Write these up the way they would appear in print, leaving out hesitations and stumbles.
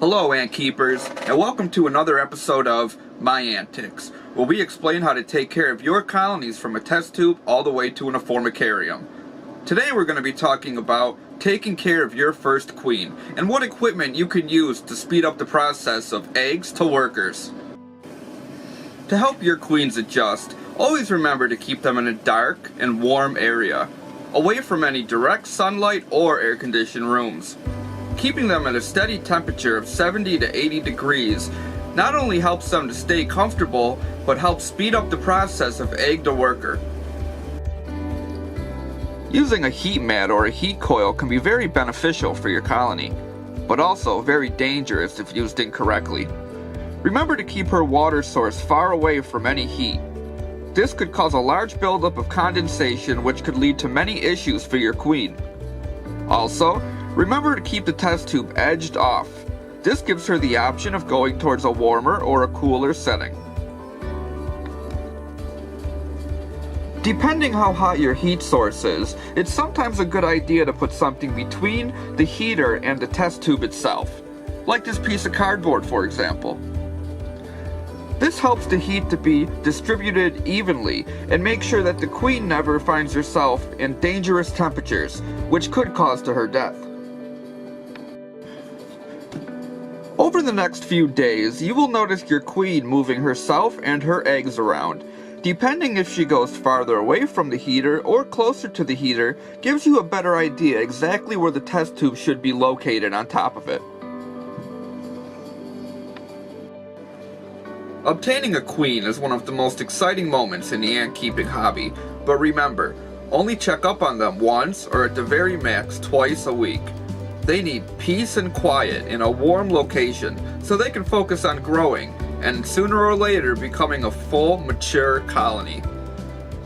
Hello ant keepers, and welcome to another episode of My Antics, where we explain how to take care of your colonies from a test tube all the way to an formicarium. Today we're going to be talking about taking care of your first queen, and what equipment you can use to speed up the process of eggs to workers. To help your queens adjust, always remember to keep them in a dark and warm area, away from any direct sunlight or air-conditioned rooms. Keeping them at a steady temperature of 70 to 80 degrees not only helps them to stay comfortable, but helps speed up the process of egg to worker. Using a heat mat or a heat coil can be very beneficial for your colony, but also very dangerous if used incorrectly. Remember to keep her water source far away from any heat. This could cause a large buildup of condensation, which could lead to many issues for your queen. Also, remember to keep the test tube edged off. This gives her the option of going towards a warmer or a cooler setting. Depending how hot your heat source is, it's sometimes a good idea to put something between the heater and the test tube itself, like this piece of cardboard for example. This helps the heat to be distributed evenly and make sure that the queen never finds herself in dangerous temperatures, which could cause to her death. Over the next few days, you will notice your queen moving herself and her eggs around. Depending if she goes farther away from the heater or closer to the heater, gives you a better idea exactly where the test tube should be located on top of it. Obtaining a queen is one of the most exciting moments in the ant keeping hobby, but remember, only check up on them once or at the very max twice a week. They need peace and quiet in a warm location so they can focus on growing and sooner or later becoming a full, mature colony.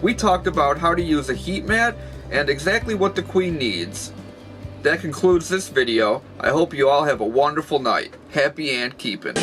We talked about how to use a heat mat and exactly what the queen needs. That concludes this video. I hope you all have a wonderful night. Happy ant keeping.